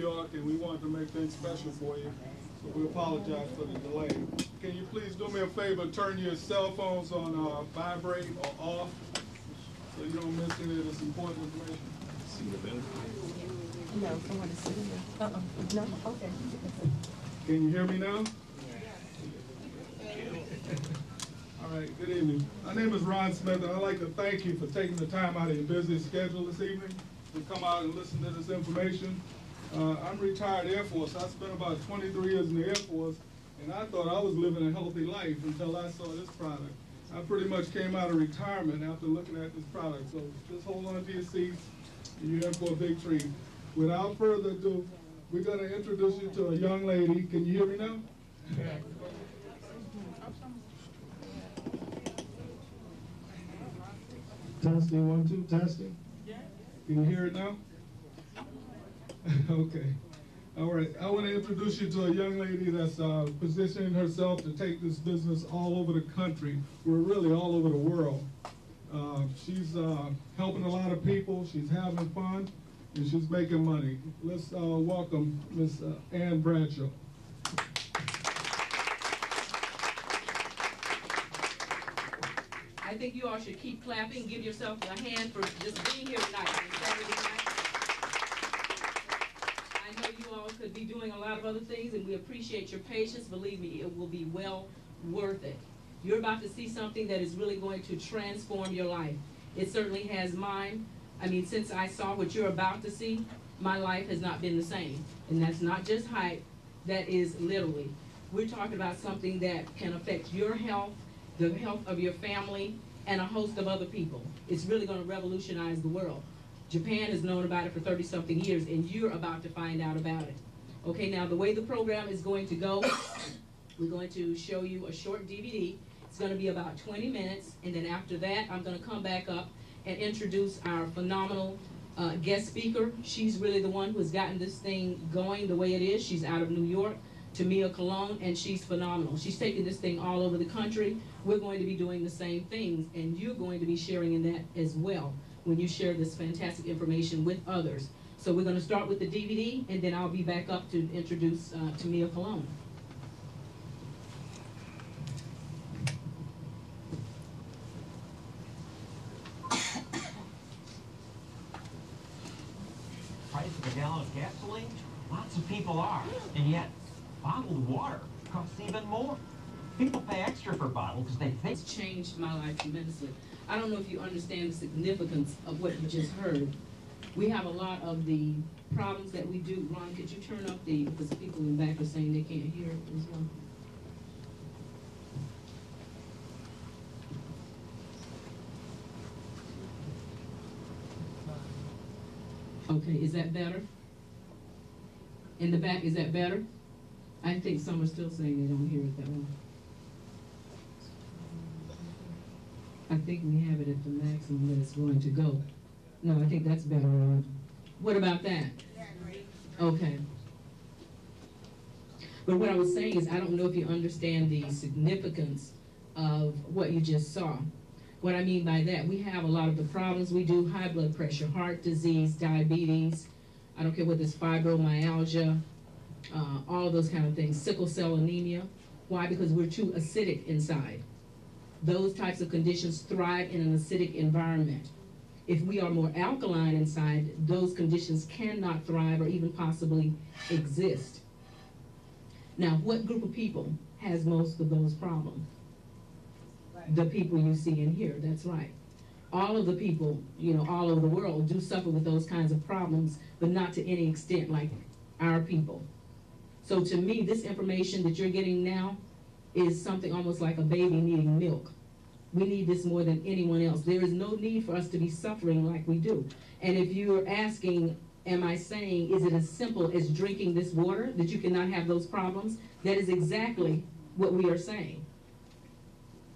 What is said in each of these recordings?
York, and we wanted to make things special for you. So we apologize for the delay. Can you please do me a favor, turn your cell phones on vibrate or off so you don't miss any of this important information? See the benefit? No, someone is sitting there. No? Okay. Can you hear me now? All right, good evening. My name is Ron Smith, and I'd like to thank you for taking the time out of your busy schedule this evening to come out and listen to this information. I'm retired Air Force. I spent about 23 years in the Air Force, and I thought I was living a healthy life until I saw this product. I pretty much came out of retirement after looking at this product. So just hold on to your seats, and you're in for a big treat. Without further ado, we're going to introduce you to a young lady. Can you hear me now? Yeah. Testing, 1, 2, testing. Can you hear it now? Okay. All right. I want to introduce you to a young lady that's positioning herself to take this business all over the country. We're really all over the world. She's helping a lot of people. She's having fun, and she's making money. Let's welcome Miss Ann Bradshaw. I think you all should keep clapping. Give yourself a hand for just being here tonight on Saturday night. I know you all could be doing a lot of other things, and we appreciate your patience. Believe me, it will be well worth it. You're about to see something that is really going to transform your life. It certainly has mine. I mean, since I saw what you're about to see, my life has not been the same. And that's not just hype, that is literally. We're talking about something that can affect your health, the health of your family, and a host of other people. It's really going to revolutionize the world. Japan has known about it for 30-something years, and you're about to find out about it. Okay, now the way the program is going to go, we're going to show you a short DVD. It's going to be about 20 minutes, and then after that, I'm going to come back up and introduce our phenomenal guest speaker. She's really the one who has gotten this thing going the way it is. She's out of New York, Tamia Cologne, and she's phenomenal. She's taking this thing all over the country. We're going to be doing the same things, and you're going to be sharing in that as well when you share this fantastic information with others. So we're going to start with the DVD, and then I'll be back up to introduce Tamia Cologne. Price of a gallon of gasoline? Lots of people are, and yet bottled water costs even more. People pay extra for bottled because they think... It's changed my life tremendously. I don't know if you understand the significance of what you just heard. We have a lot of the problems that we do. Ron, could you turn up the, because the people in the back are saying they can't hear it as well. Okay, is that better? In the back, is that better? I think some are still saying they don't hear it that well. I think we have it at the maximum that it's going to go. No, I think that's better. What about that? Okay. But what I was saying is I don't know if you understand the significance of what you just saw. What I mean by that, we have a lot of the problems we do: high blood pressure, heart disease, diabetes, I don't care whether it's fibromyalgia, all of those kind of things, sickle cell anemia. Why? Because we're too acidic inside. Those types of conditions thrive in an acidic environment. If we are more alkaline inside, those conditions cannot thrive or even possibly exist. Now, what group of people has most of those problems? The people you see in here, that's right. All of the people, you know, all over the world do suffer with those kinds of problems, but not to any extent like our people. So to me, this information that you're getting now is something almost like a baby needing milk. We need this more than anyone else. There is no need for us to be suffering like we do. And if you're asking, am I saying, is it as simple as drinking this water, that you cannot have those problems? That is exactly what we are saying.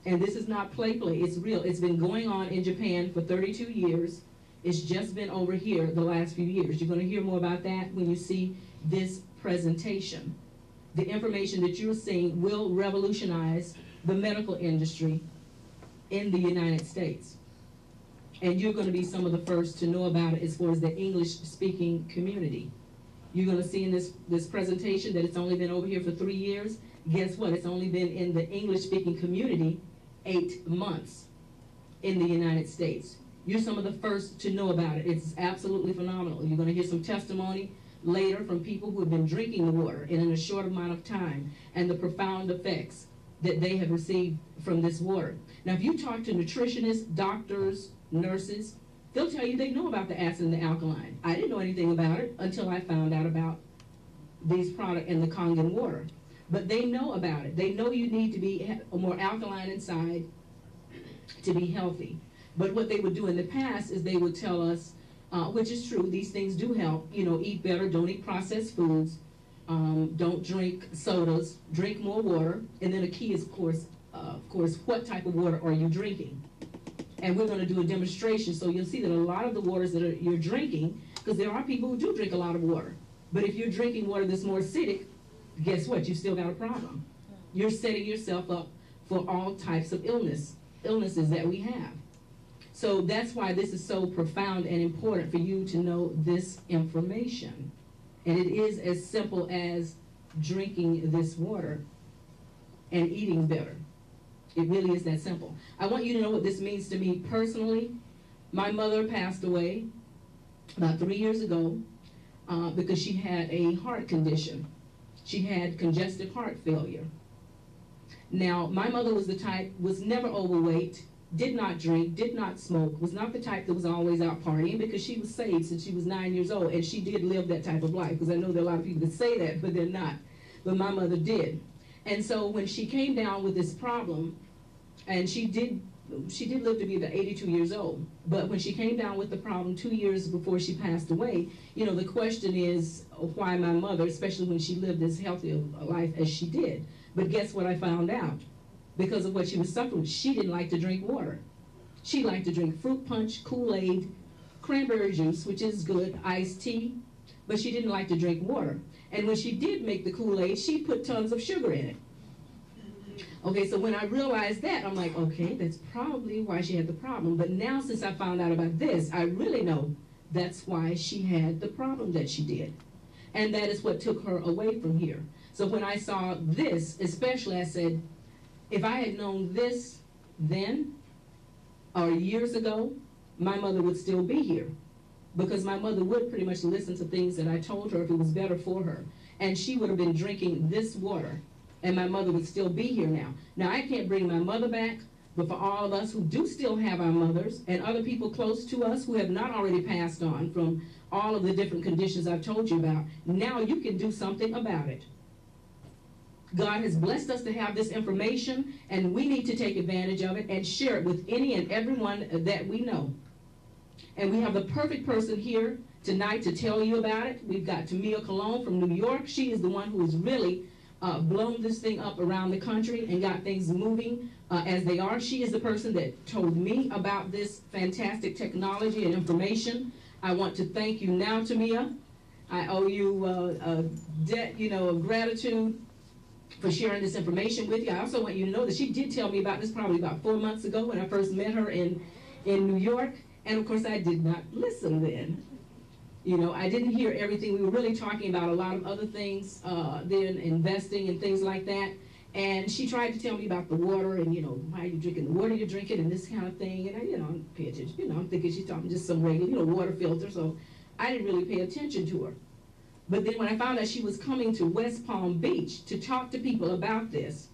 And this is not play, it's real. It's been going on in Japan for 32 years. It's just been over here the last few years. You're going to hear more about that when you see this presentation. The information that you're seeing will revolutionize the medical industry in the United States. And you're going to be some of the first to know about it as far as the English-speaking community. You're going to see in this presentation that it's only been over here for 3 years. Guess what? It's only been in the English-speaking community 8 months in the United States. You're some of the first to know about it. It's absolutely phenomenal. You're going to hear some testimony later from people who have been drinking the water in a short amount of time and the profound effects that they have received from this water. Now, if you talk to nutritionists, doctors, nurses, they'll tell you they know about the acid and the alkaline. I didn't know anything about it until I found out about these products and the Kangen water. But they know about it. They know you need to be more alkaline inside to be healthy. But what they would do in the past is they would tell us, which is true, these things do help, you know, eat better, don't eat processed foods, don't drink sodas, drink more water, and then the key is, of course, what type of water are you drinking? And we're going to do a demonstration, so you'll see that a lot of the waters that you're drinking, because there are people who do drink a lot of water, but if you're drinking water that's more acidic, guess what? You've still got a problem. You're setting yourself up for all types of illnesses that we have. So that's why this is so profound and important for you to know this information. And it is as simple as drinking this water and eating better. It really is that simple. I want you to know what this means to me personally. My mother passed away about 3 years ago because she had a heart condition. She had congestive heart failure. Now, my mother was the type, was never overweight, did not drink, did not smoke, was not the type that was always out partying because she was saved since she was 9 years old, and she did live that type of life, because I know there are a lot of people that say that, but they're not. But my mother did. And so when she came down with this problem, and she did live to be about 82 years old, but when she came down with the problem 2 years before she passed away, you know, the question is why my mother, especially when she lived as healthy a life as she did. But guess what I found out? Because of what she was suffering, she didn't like to drink water. She liked to drink fruit punch, Kool-Aid, cranberry juice, which is good, iced tea, but she didn't like to drink water. And when she did make the Kool-Aid, she put tons of sugar in it. Okay, so when I realized that, I'm like, okay, that's probably why she had the problem. But now, since I found out about this, I really know that's why she had the problem that she did. And that is what took her away from here. So when I saw this, especially, I said, if I had known this then, or years ago, my mother would still be here. Because my mother would pretty much listen to things that I told her if it was better for her. And she would have been drinking this water, and my mother would still be here now. Now, I can't bring my mother back, but for all of us who do still have our mothers, and other people close to us who have not already passed on from all of the different conditions I've told you about, now you can do something about it. God has blessed us to have this information, and we need to take advantage of it and share it with any and everyone that we know. And we have the perfect person here tonight to tell you about it. We've got Tamia Cologne from New York. She is the one who has really blown this thing up around the country and got things moving as they are. She is the person that told me about this fantastic technology and information. I want to thank you now, Tamia. I owe you a debt, of gratitude for sharing this information with you. I also want you to know that she did tell me about this probably about 4 months ago when I first met her in New York. And of course, I did not listen then. I didn't hear everything. We were really talking about a lot of other things then, investing and things like that. And she tried to tell me about the water and, why you're drinking the water you're drinking and this kind of thing. And I pay attention. I'm thinking she's talking just some regular, water filter. So I didn't really pay attention to her. But then when I found out she was coming to West Palm Beach to talk to people about this,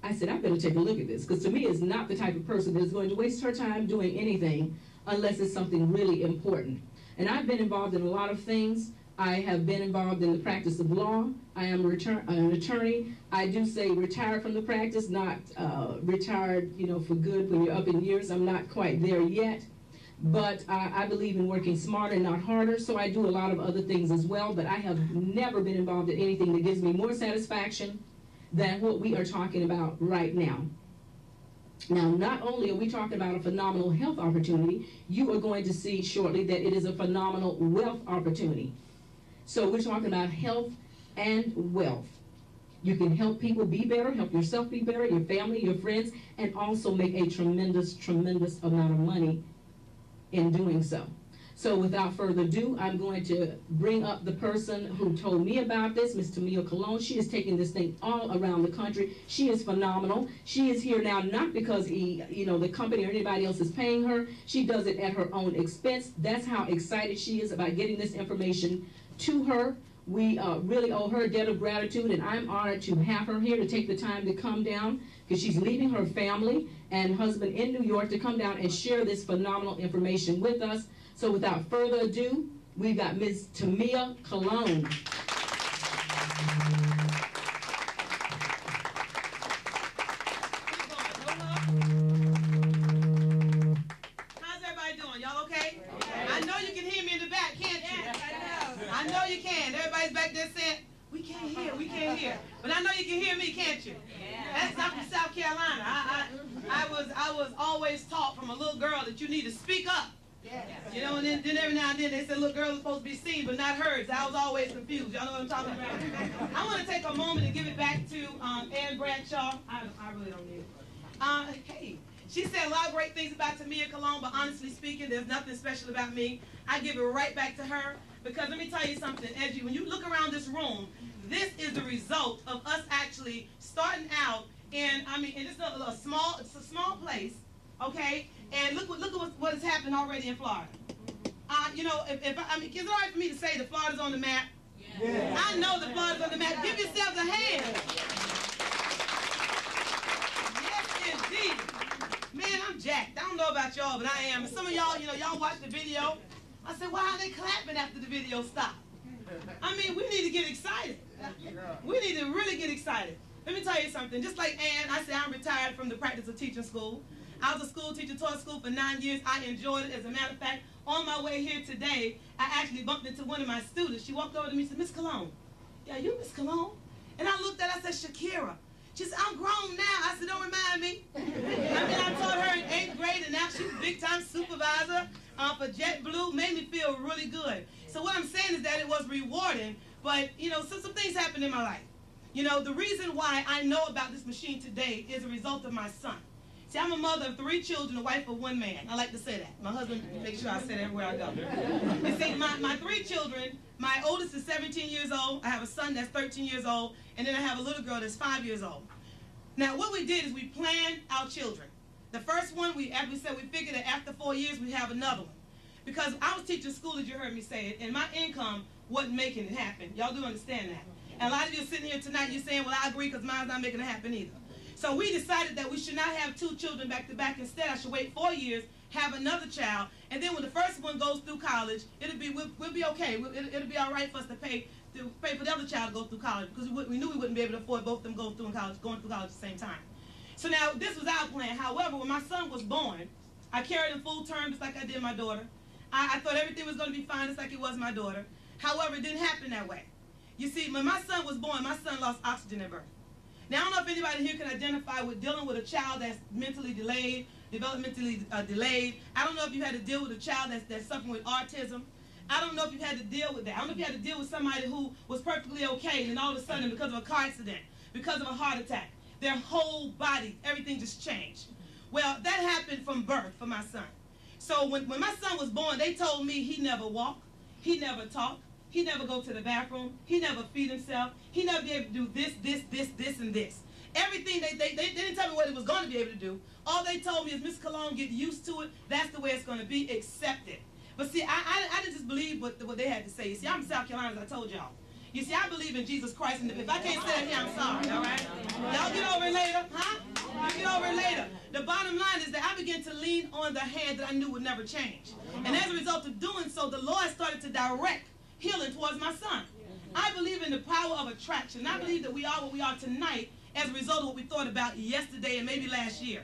I said, I better take a look at this. Because Tamia is not the type of person that is going to waste her time doing anything unless it's something really important. And I've been involved in a lot of things. I have been involved in the practice of law. I am an attorney. I do say retired from the practice, not retired, for good when you're up in years. I'm not quite there yet. But I believe in working smarter, not harder, so I do a lot of other things as well. But I have never been involved in anything that gives me more satisfaction than what we are talking about right now. Now, not only are we talking about a phenomenal health opportunity, you are going to see shortly that it is a phenomenal wealth opportunity. So we're talking about health and wealth. You can help people be better, help yourself be better, your family, your friends, and also make a tremendous, tremendous amount of money in doing so. So without further ado, I'm going to bring up the person who told me about this, Ms. Tamia Cologne. She is taking this thing all around the country. She is phenomenal. She is here now not because the company or anybody else is paying her. She does it at her own expense. That's how excited she is about getting this information to her. We really owe her a debt of gratitude, and I'm honored to have her here to take the time to come down because she's leaving her family and husband in New York to come down and share this phenomenal information with us. So without further ado, we've got Ms. Tamia Cologne. How's everybody doing? Y'all okay? I know you can hear me in the back, can't you? I know you can. Everybody's back there saying, we can't hear. But I know you can hear me, can't you? That's not from South Carolina. I was always taught from a little girl that you need to speak up. You know, and then every now and then they said, look, girls are supposed to be seen but not heard. So I was always confused. Y'all know what I'm talking about? I want to take a moment and give it back to Ann Bradshaw. I really don't need it. Hey, she said a lot of great things about Tamia Cologne, but honestly speaking, there's nothing special about me. I give it right back to her because let me tell you something. When you look around this room, this is the result of us actually starting out in, and it's a small place, okay? And look what has happened already in Florida. Is it all right for me to say that Florida's on the map? Yeah. I know that Florida's on the map. Give yourselves a hand. Yes, indeed. Man, I'm jacked. I don't know about y'all, but I am. And some of y'all, y'all watch the video. I said, why are they clapping after the video stopped? We need to get excited. We need to really get excited. Let me tell you something. Just like Ann, I said I'm retired from the practice of teaching school. I was a school teacher, taught school for 9 years. I enjoyed it. As a matter of fact, on my way here today, I actually bumped into one of my students. She walked over to me and said, Miss Cologne. Yeah, you Miss Cologne? And I looked at her, I said, Shakira. She said, I'm grown now. I said, don't remind me. I taught her in 8th grade, and now she's a big-time supervisor for JetBlue. Made me feel really good. So what I'm saying is that it was rewarding, but, some things happened in my life. The reason why I know about this machine today is a result of my son. See, I'm a mother of 3 children, a wife of 1 man. I like to say that. My husband makes sure I say that everywhere I go. You see, my 3 children, my oldest is 17 years old. I have a son that's 13 years old. And then I have a little girl that's 5 years old. Now, what we did is we planned our children. The first one, we figured that after 4 years, we'd have another one. Because I was teaching school, as you heard me say it, and my income wasn't making it happen. Y'all do understand that. And a lot of you are sitting here tonight, you're saying, well, I agree because mine's not making it happen either. So we decided that we should not have 2 children back to back. Instead, I should wait 4 years, have another child, and then when the first one goes through college, we'll be okay. It'll be all right for us to pay for the other child to go through college because we knew we wouldn't be able to afford both of them going through college at the same time. So now this was our plan. However, when my son was born, I carried him full term just like I did my daughter. I thought everything was going to be fine just like it was my daughter. However, it didn't happen that way. You see, when my son was born, my son lost oxygen at birth. Now, I don't know if anybody here can identify with dealing with a child that's mentally delayed, developmentally delayed. I don't know if you had to deal with a child that's suffering with autism. I don't know if you had to deal with that. I don't know if you had to deal with somebody who was perfectly okay, and then all of a sudden, because of a car accident, because of a heart attack, their whole body, everything just changed. Well, that happened from birth for my son. So when my son was born, they told me he never walked, he never talked, he never go to the bathroom, he never feed himself, he never be able to do this, and this. Everything, they didn't tell me what he was going to be able to do. All they told me is, Miss Cologne, get used to it. That's the way it's going to be. Accept it. But see, I didn't just believe what they had to say. You see, I'm from South Carolina, as I told y'all. You see, I believe in Jesus Christ, and if I can't say that here, I'm sorry, all right? Y'all get over it later, huh? You get over it later. The bottom line is that I began to lean on the hand that I knew would never change. And as a result of doing so, the Lord started to direct healing towards my son. I believe in the power of attraction. I believe that we are what we are tonight as a result of what we thought about yesterday and maybe last year.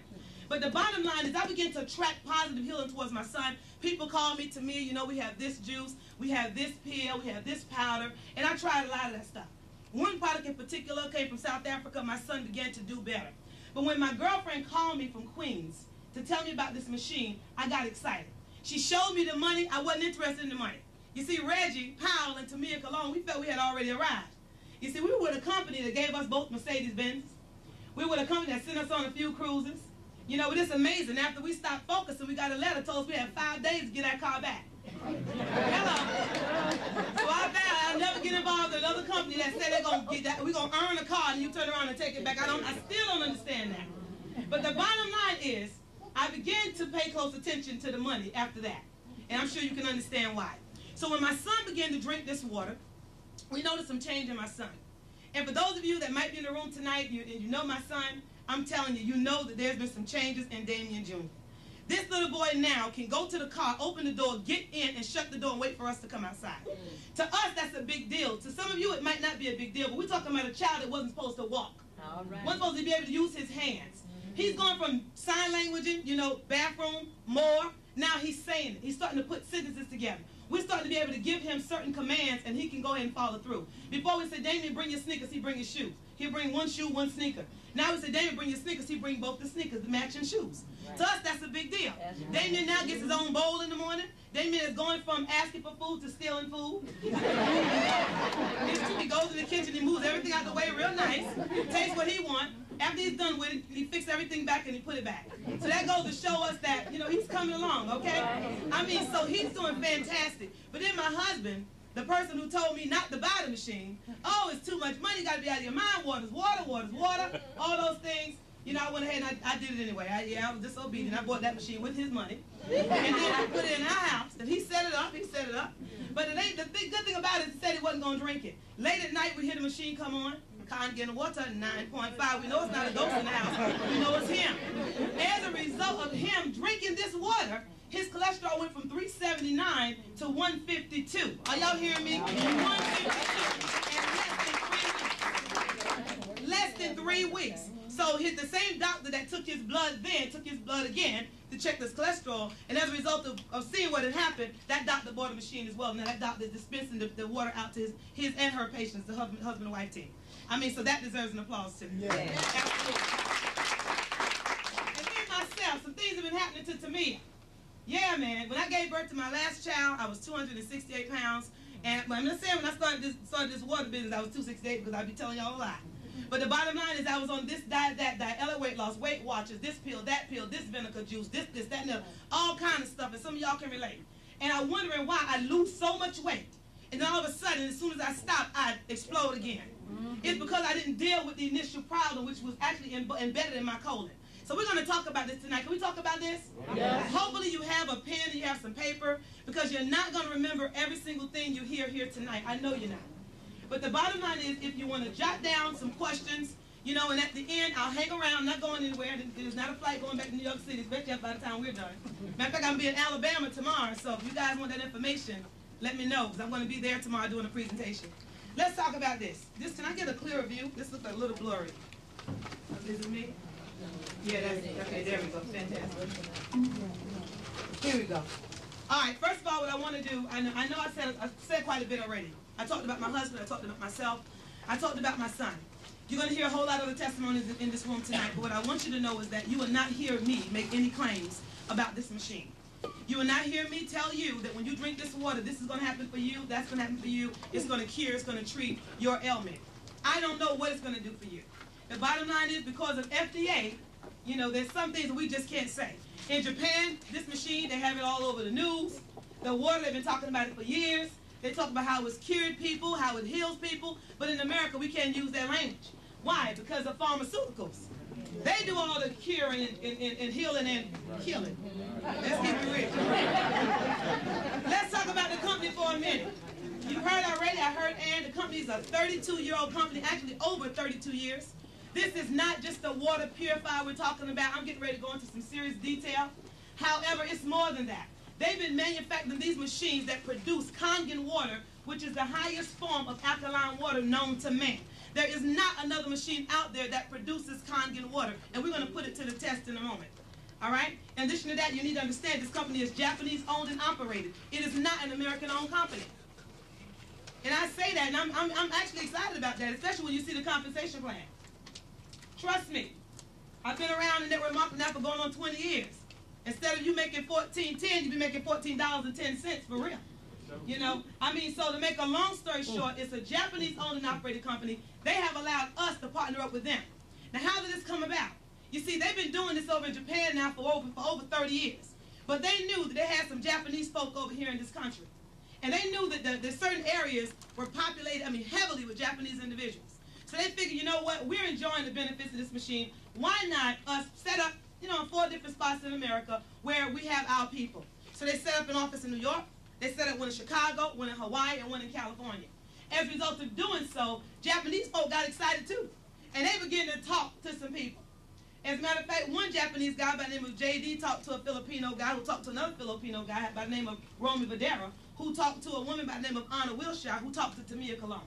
But the bottom line is I began to attract positive healing towards my son. People call me to me, you know, we have this juice, we have this pill, we have this powder, and I tried a lot of that stuff. One product in particular came from South Africa. My son began to do better. But when my girlfriend called me from Queens to tell me about this machine, I got excited. She showed me the money. I wasn't interested in the money. You see, Reggie, Powell, and Tamia Cologne, we felt we had already arrived. You see, we were with a company that gave us both Mercedes-Benz. We were with a company that sent us on a few cruises. You know, but it's amazing. After we stopped focusing, we got a letter told us we had 5 days to get our car back. Hello. So I'll never get involved with another company that said they're gonna get that. We're gonna earn a car and you turn around and take it back. I still don't understand that. But the bottom line is, I began to pay close attention to the money after that. And I'm sure you can understand why. So when my son began to drink this water, we noticed some change in my son. And for those of you that might be in the room tonight, and you know my son, I'm telling you, you know that there's been some changes in Damien Jr. This little boy now can go to the car, open the door, get in, and shut the door and wait for us to come outside. To us, that's a big deal. To some of you, it might not be a big deal, but we're talking about a child that wasn't supposed to walk. All right. Wasn't supposed to be able to use his hands. He's going from sign languaging, you know, bathroom, more. Now he's saying it. He's starting to put sentences together. We're starting to be able to give him certain commands, and he can go ahead and follow through. Before we said, Damien, bring your sneakers, he bring his shoes. He'll bring one shoe, one sneaker. Now we say, Damien, bring your sneakers, he bring both the sneakers, the matching shoes. Right. To us, that's a big deal. Right. Damien now gets his own bowl in the morning. Damien is going from asking for food to stealing food. He goes in the kitchen, he moves everything out the way real nice, takes what he wants. After he's done with it, he fixes everything back and he put it back. So that goes to show us that, you know, he's coming along, okay? I mean, so he's doing fantastic. But then my husband, the person who told me not to buy the machine, oh, it's too much money, got to be out of your mind, water's water, all those things. You know, I went ahead and I did it anyway. I was disobedient. I bought that machine with his money. And then I put it in our house. And he set it up. But it ain't, good thing about it, he said he wasn't going to drink it. Late at night, we hear the machine come on. Kangen water, 9.5. We know it's not a ghost in the house. We know it's him. As a result of him drinking this water, his cholesterol went from 379 to 152. Are y'all hearing me? 152 in less than 3 weeks. So the same doctor that took his blood then took his blood again to check this cholesterol, and as a result of seeing what had happened, that doctor bought a machine as well. Now that doctor is dispensing the water out to his and her patients, the husband and wife team. I mean, so that deserves an applause too. Yeah. Absolutely. And then myself, some things have been happening to me. Yeah, man. When I gave birth to my last child, I was 268 pounds. And I'm just saying, when I started this water business, I was 268 because I'd be telling y'all a lie. But the bottom line is I was on this diet, that diet, LA weight loss, Weight Watchers, this pill, this vinegar juice, this, that, and that, all kind of stuff. And some of y'all can relate. And I'm wondering why I lose so much weight. And then all of a sudden, as soon as I stop, I explode again. It's because I didn't deal with the initial problem, which was actually embedded in my colon. So we're going to talk about this tonight. Can we talk about this? Yes. Hopefully you have a pen and you have some paper, because you're not going to remember every single thing you hear here tonight. I know you're not. But the bottom line is, if you want to jot down some questions, you know, and at the end, I'll hang around, not going anywhere. There's not a flight going back to New York City, especially by the time we're done. Matter of fact, I'm going to be in Alabama tomorrow, so if you guys want that information, let me know, because I'm going to be there tomorrow doing a presentation. Let's talk about this. Can I get a clearer view? This looks a little blurry. Is it me? Yeah, that's it. Okay, there we go. Fantastic. Here we go. All right, first of all, what I want to do, I know I said quite a bit already. I talked about my husband, I talked about myself, I talked about my son. You're going to hear a whole lot of the testimonies in this room tonight, but what I want you to know is that you will not hear me make any claims about this machine. You will not hear me tell you that when you drink this water, this is going to happen for you, that's going to happen for you, it's going to cure, it's going to treat your ailment. I don't know what it's going to do for you. The bottom line is, because of FDA, you know, there's some things that we just can't say. In Japan, this machine, they have it all over the news. The water, they've been talking about it for years. They talk about how it's cured people, how it heals people, but in America, we can't use that language. Why? Because of pharmaceuticals. They do all the curing and healing and killing. Let's keep it real. Let's talk about the company for a minute. You heard already, I heard Ann, the company is a 32-year-old company, actually over 32 years. This is not just the water purifier we're talking about. I'm getting ready to go into some serious detail. However, it's more than that. They've been manufacturing these machines that produce Kangen water, which is the highest form of alkaline water known to man. There is not another machine out there that produces Kangen water, and we're going to put it to the test in a moment. All right? In addition to that, you need to understand this company is Japanese-owned and operated. It is not an American-owned company. And I say that, and I'm actually excited about that, especially when you see the compensation plan. Trust me. I've been around in network marketing now for going on 20 years. Instead of you making $14.10, you be making $14.10 for real. You know, I mean, so to make a long story short, it's a Japanese-owned and operated company. They have allowed us to partner up with them. Now, how did this come about? You see, they've been doing this over in Japan now for over 30 years. But they knew that they had some Japanese folk over here in this country. And they knew that the certain areas were populated, heavily with Japanese individuals. So they figured, you know what, we're enjoying the benefits of this machine. Why not us set up, in 4 different spots in America where we have our people? So they set up an office in New York, they set up one in Chicago, one in Hawaii, and one in California. As a result of doing so, Japanese folk got excited too. And they began to talk to some people. As a matter of fact, one Japanese guy by the name of JD talked to a Filipino guy who talked to another Filipino guy by the name of Romy Vadera, who talked to a woman by the name of Anna Wilshire, who talked to Tamia Cologne.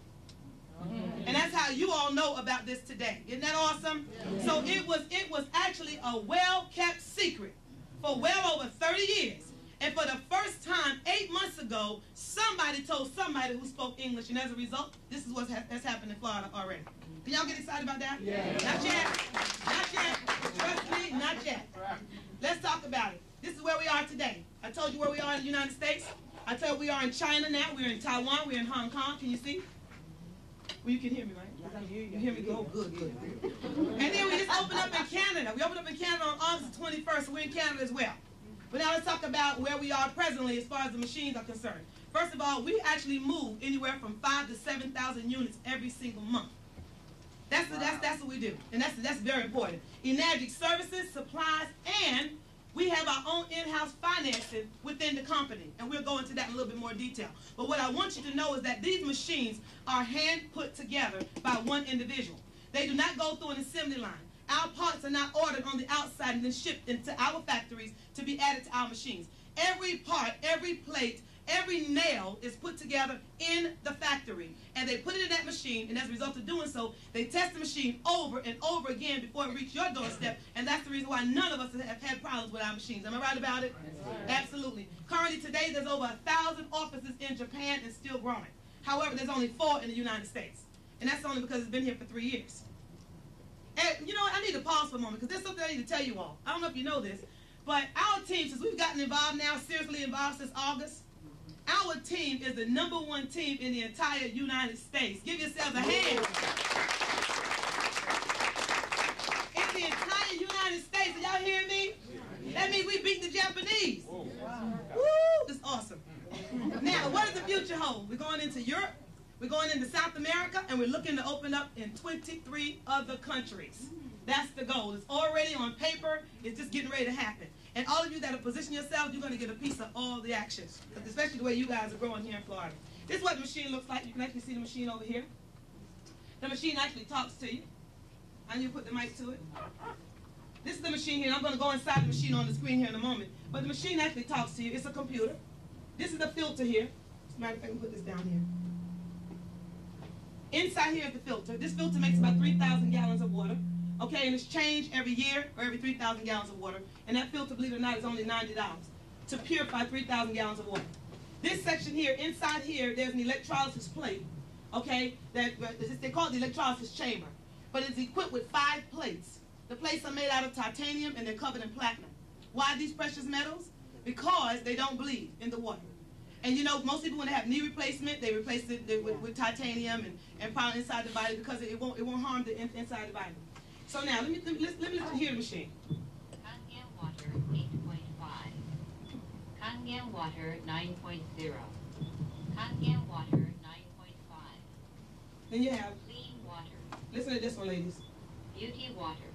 And that's how you all know about this today. Isn't that awesome? Yeah. So it was actually a well-kept secret for well over 30 years. And for the first time, 8 months ago, somebody told somebody who spoke English. And as a result, this is what has happened in Florida already. Can y'all get excited about that? Yeah. Not yet. Not yet. Trust me, not yet. Let's talk about it. This is where we are today. I told you where we are in the United States. I told you we are in China now. We're in Taiwan. We're in Hong Kong. Can you see? Well, you can hear me, right? You hear me? Go. Good. And then we just opened up in Canada. We opened up in Canada on August 21st, so we're in Canada as well. But now let's talk about where we are presently as far as the machines are concerned. First of all, we actually move anywhere from 5,000 to 7,000 units every single month. That's what we do, and that's very important. Enagic services, supplies, and we have our own in-house financing within the company, and we'll go into that in a little bit more detail. But what I want you to know is that these machines are hand put together by one individual. They do not go through an assembly line. Our parts are not ordered on the outside and then shipped into our factories to be added to our machines. Every part, every plate, every nail is put together in the factory, and they put it in that machine, and as a result of doing so, they test the machine over and over again before it reaches your doorstep, and that's the reason why none of us have had problems with our machines. Am I right about it? Right. Absolutely. Currently today, there's over 1,000 offices in Japan and still growing. However, there's only 4 in the United States, and that's only because it's been here for 3 years. And you know what, I need to pause for a moment, because there's something I need to tell you all. I don't know if you know this, but our team, since we've gotten involved now, seriously involved since August, our team is the #1 team in the entire United States. Give yourselves a hand. In the entire United States, are y'all hearing me? That means we beat the Japanese. Woo, it's awesome. Now, what does the future hold? We're going into Europe, we're going into South America, and we're looking to open up in 23 other countries. That's the goal. It's already on paper. It's just getting ready to happen. And all of you that have positioned yourselves, you're going to get a piece of all the action, especially the way you guys are growing here in Florida. This is what the machine looks like. You can actually see the machine over here. The machine actually talks to you. I need to put the mic to it. This is the machine here. I'm going to go inside the machine on the screen here in a moment. But the machine actually talks to you. It's a computer. This is the filter here. As a matter of fact, I can put this down here. Inside here is the filter. This filter makes about 3,000 gallons of water. Okay, and it's changed every year or every 3,000 gallons of water. And that filter, believe it or not, is only $90 to purify 3,000 gallons of water. This section here, inside here, there's an electrolysis plate, okay, they call it the electrolysis chamber. But it's equipped with 5 plates. The plates are made out of titanium and they're covered in platinum. Why these precious metals? Because they don't bleed in the water. And you know, most people when they have knee replacement, they replace it with titanium and probably inside the body because it won't harm the inside the body. So now, let me hear the machine. Kangen water 8.5. Kangen water 9.0. Kangen water 9.5. Then you have clean water. Listen to this one, ladies. Beauty water.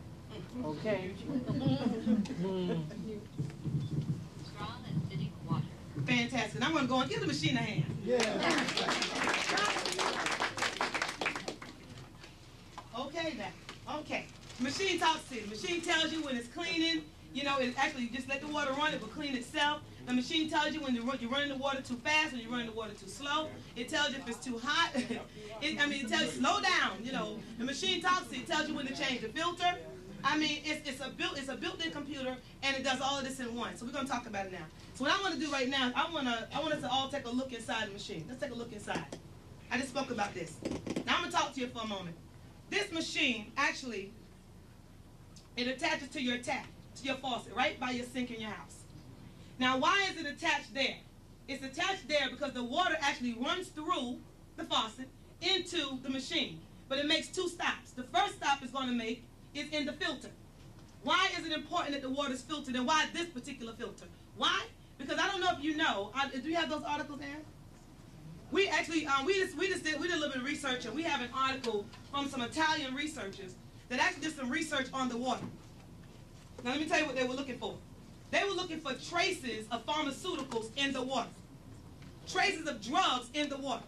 Okay. Strong acidic water. Fantastic. I'm going to go and give the machine a hand. Yeah. Okay, now. Okay. The machine talks to you. The machine tells you when it's cleaning. You know, it actually just let the water run. It will clean itself. The machine tells you when you're running the water too fast, when you're running the water too slow. It tells you if it's too hot. It tells you slow down. You know, the machine talks to you. It tells you when to change the filter. I mean, it's a built-in computer, and it does all of this in one. So we're going to talk about it now. So what I want to do right now, I want us to all take a look inside the machine. Let's take a look inside. I just spoke about this. Now I'm going to talk to you for a moment. This machine actually, it attaches to your tap, to your faucet, right by your sink in your house. Now, why is it attached there? It's attached there because the water actually runs through the faucet into the machine. But it makes 2 stops. The first stop it's going to make is in the filter. Why is it important that the water is filtered, and why this particular filter? Why? Because I don't know if you know. Do you have those articles, Aaron? We actually we did a little bit of research, and we have an article from some Italian researchers that actually did some research on the water. Now let me tell you what they were looking for. They were looking for traces of pharmaceuticals in the water, traces of drugs in the water.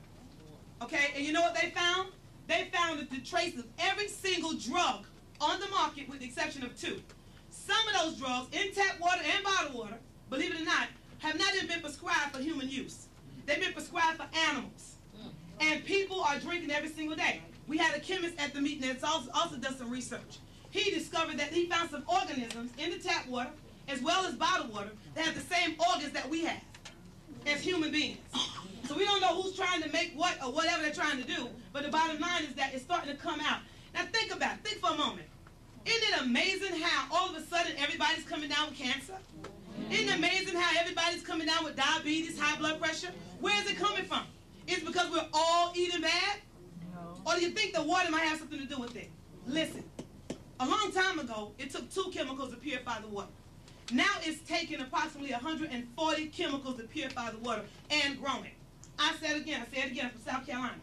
Okay, and you know what they found? They found that the traces of every single drug on the market, with the exception of 2. Some of those drugs in tap water and bottled water, believe it or not, have not even been prescribed for human use. They've been prescribed for animals. And people are drinking every single day. We had a chemist at the meeting that's also done some research. He discovered that he found some organisms in the tap water, as well as bottled water, that have the same organs that we have as human beings. So we don't know who's trying to make what or whatever they're trying to do, but the bottom line is that it's starting to come out. Now think about it. Think for a moment. Isn't it amazing how all of a sudden everybody's coming down with cancer? Isn't it amazing how everybody's coming down with diabetes, high blood pressure? Where is it coming from? Is it because we're all eating bad? No. Or do you think the water might have something to do with it? Listen, a long time ago, it took 2 chemicals to purify the water. Now it's taking approximately 140 chemicals to purify the water and growing. I say it again, I'm from South Carolina.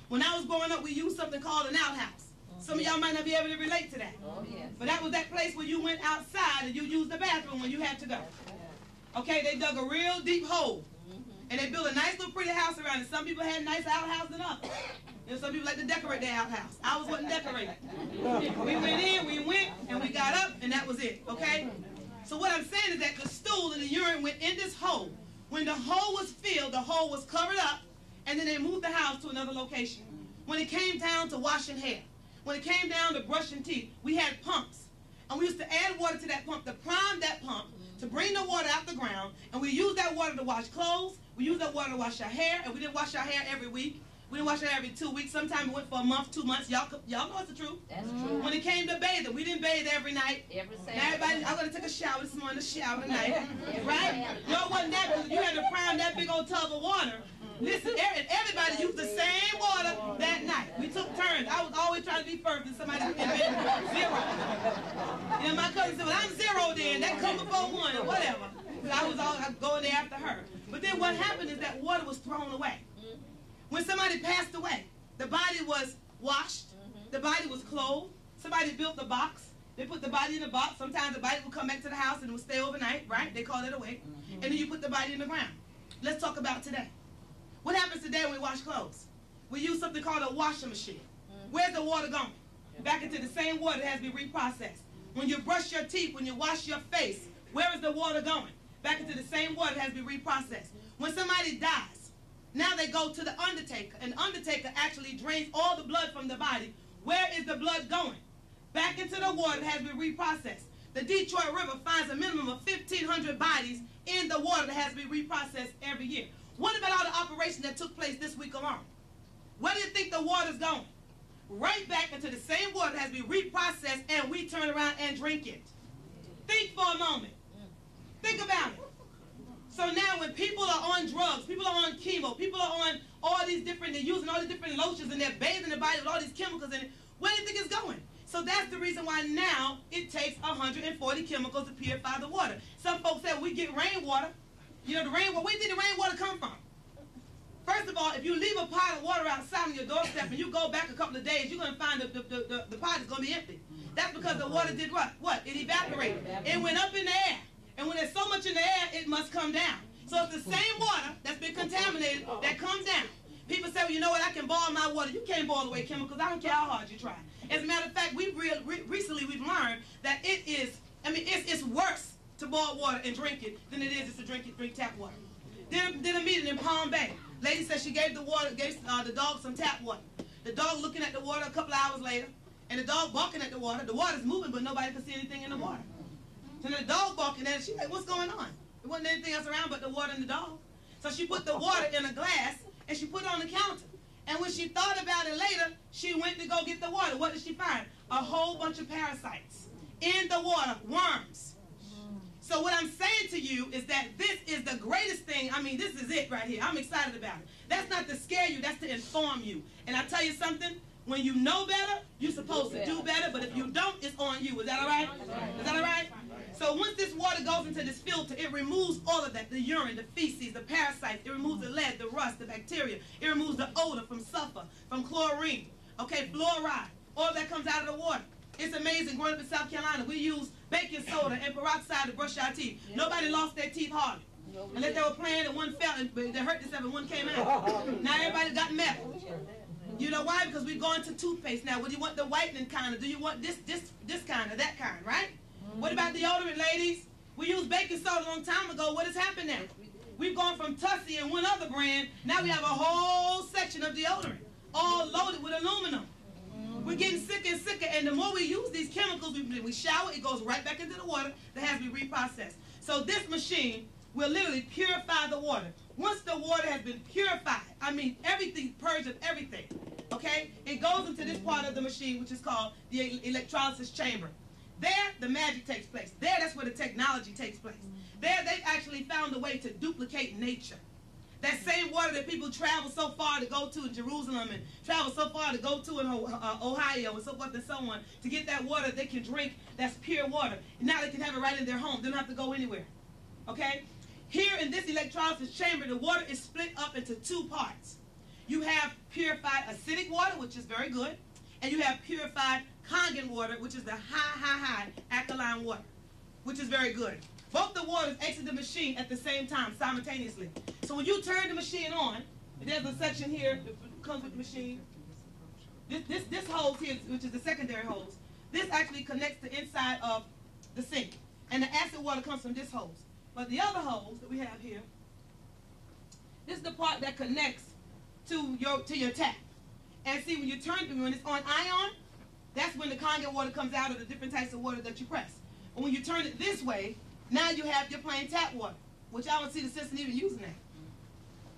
When I was growing up, we used something called an outhouse. Some of y'all might not be able to relate to that. Oh, yes. But that was that place where you went outside and you used the bathroom when you had to go. Okay, they dug a real deep hole. And they built a nice little pretty house around it. Some people had nice outhouses than others. And some people like to decorate their outhouse. I wasn't decorating. We went, and we got up, and that was it, okay? So what I'm saying is that the stool and the urine went in this hole. When the hole was filled, the hole was covered up, and then they moved the house to another location. When it came down to washing hair, when it came down to brushing teeth, we had pumps. And we used to add water to that pump to prime that pump, to bring the water out the ground, and we used that water to wash clothes, we used that water to wash our hair, and we didn't wash our hair every week. We didn't wash our hair every 2 weeks. Sometimes it went for a month, 2 months. Y'all know it's the truth. That's true. When it came to bathing, we didn't bathe every night. Every Saturday. Now everybody, I'm going to take a shower this morning, tonight. Right? No, it wasn't that, because you had to prime that big old tub of water. Listen, everybody used the same water that night. We took turns. I was always trying to be first, and somebody in bed 0. You know, my cousin said, well, I'm 0 then. That comes before 1 or whatever. So I was going there after her. But then what happened is that water was thrown away. When somebody passed away, the body was washed, the body was clothed, somebody built the box, they put the body in the box. Sometimes the body would come back to the house and it would stay overnight, right? They call it away. And then you put the body in the ground. Let's talk about today. What happens today when we wash clothes? We use something called a washing machine. Where's the water going? Back into the same water that has to be reprocessed. When you brush your teeth, when you wash your face, where is the water going? Back into the same water that has to be reprocessed. When somebody dies, now they go to the undertaker. An undertaker actually drains all the blood from the body. Where is the blood going? Back into the water that has been reprocessed. The Detroit River finds a minimum of 1,500 bodies in the water that has to be reprocessed every year. What about all the operations that took place this week alone? Where do you think the water's going? Right back into the same water that has to be reprocessed, and we turn around and drink it. Think for a moment. Think about it. So now when people are on drugs, people are on chemo, people are on all these different, they're using all these different lotions, and they're bathing the body with all these chemicals in it, where do you think it's going? So that's the reason why now it takes 140 chemicals to purify the water. Some folks say we get rainwater. You know, the rainwater, where did the rainwater come from? First of all, if you leave a pot of water outside on your doorstep and you go back a couple of days, you're going to find the pot is going to be empty. That's because the water did what? What? It evaporated. It went up in the air. And when there's so much in the air, it must come down. So it's the same water that's been contaminated that comes down. People say, well, you know what, I can boil my water. You can't boil away chemicals. I don't care how hard you try. As a matter of fact, recently we've learned that it's worse to boil water and drink it than it is just to drink tap water. Did a meeting in Palm Bay. Lady said she gave the dog some tap water. The dog looking at the water a couple hours later, and the dog barking at the water. The water's moving, but nobody can see anything in the water. So the dog barking at it, she's like, what's going on? There wasn't anything else around but the water and the dog. So she put the water in a glass, and she put it on the counter. And when she thought about it later, she went to go get the water. What did she find? A whole bunch of parasites in the water, worms. So what I'm saying to you is that this is the greatest thing. I mean, this is it right here. I'm excited about it. That's not to scare you. That's to inform you. And I tell you something, When you know better, you're supposed to do better, but if you don't, it's on you. Is that all right? Is that all right? So once this water goes into this filter, it removes all of that, the urine, the feces, the parasites. It removes the lead, the rust, the bacteria. It removes the odor from sulfur, from chlorine, okay, fluoride. All that comes out of the water. It's amazing. Growing up in South Carolina, we use baking soda and peroxide to brush our teeth. Nobody lost their teeth hardly. Unless they were playing and one fell and they hurt themselves and one came out. Now everybody got metal. You know why? Because we've gone to toothpaste now. Well, do you want the whitening kind, or do you want this kind, or that kind, right? What about deodorant, ladies? We used baking soda a long time ago. What has happened now? We've gone from Tussie and one other brand. Now we have a whole section of deodorant, all loaded with aluminum. We're getting sicker and sicker, and the more we use these chemicals, we shower, it goes right back into the water that has to be reprocessed. So this machine will literally purify the water. Once the water has been purified, I mean everything, purged of everything, okay? It goes into this part of the machine, which is called the electrolysis chamber. There, the magic takes place. There, that's where the technology takes place. There, they've actually found a way to duplicate nature. That same water that people travel so far to go to in Jerusalem and travel so far to go to in Ohio and so forth and so on, to get that water they can drink, that's pure water. And now they can have it right in their home. They don't have to go anywhere, okay? Here in this electrolysis chamber, the water is split up into two parts. You have purified acidic water, which is very good, and you have purified Kangen water, which is the high alkaline water, which is very good. Both the waters exit the machine at the same time, simultaneously. So when you turn the machine on, there's a section here that comes with the machine. This hose here, which is the secondary hose, this actually connects the inside of the sink. And the acid water comes from this hose. But the other hose that we have here, this is the part that connects to your tap. And see, when you turn, when it's on ion, that's when the Kangen water comes out of the different types of water that you press. And when you turn it this way, now you have your plain tap water, which I don't see the sense in even using that.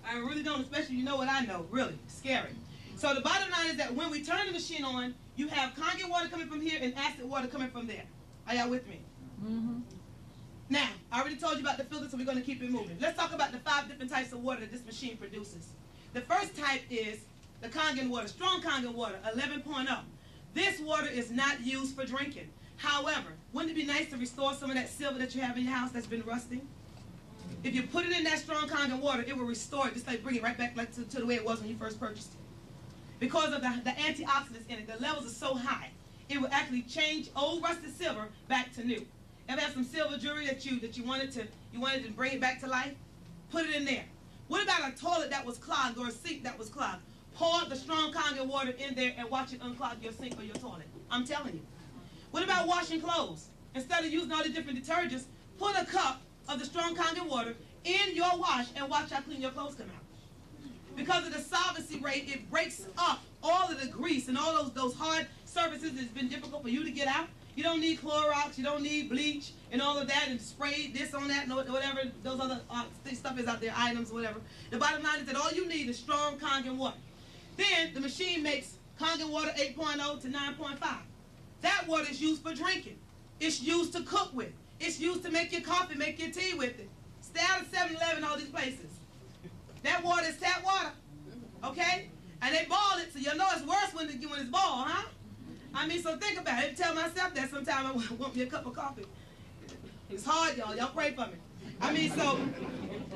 I really don't, especially you know what I know, really, scary. So the bottom line is that when we turn the machine on, you have Kangen water coming from here and acid water coming from there. Are y'all with me? Mm-hmm. Now, I already told you about the filter, so we're going to keep it moving. Let's talk about the 5 different types of water that this machine produces. The first type is the Kangen water, strong Kangen water, 11.0. This water is not used for drinking. However, wouldn't it be nice to restore some of that silver that you have in your house that's been rusting? If you put it in that strong Kangen water, it will restore it, just like bring it right back like to the way it was when you first purchased it. Because of the antioxidants in it, the levels are so high, it will actually change old rusted silver back to new. Ever have some silver jewelry that you wanted to bring it back to life? Put it in there. What about a toilet that was clogged or a sink that was clogged? Pour the strong Kangen water in there and watch it unclog your sink or your toilet. I'm telling you. What about washing clothes? Instead of using all the different detergents, put a cup of the strong Kangen water in your wash and watch how clean your clothes come out. Because of the solvency rate, it breaks up all of the grease and all those hard surfaces that's been difficult for you to get out. You don't need Clorox, you don't need bleach and all of that and spray this on that and whatever those other stuff is out there, items, whatever. The bottom line is that all you need is strong Kangen water. Then the machine makes Kangen water 8.0 to 9.5. That water is used for drinking. It's used to cook with. It's used to make your coffee, make your tea with it. Stay out of 7-Eleven, all these places. That water is tap water, okay? And they boil it, so you'll know it's worse when it's boiled, huh? I mean, so think about it. I tell myself that sometimes I want me a cup of coffee. It's hard, y'all. Y'all pray for me. I mean, so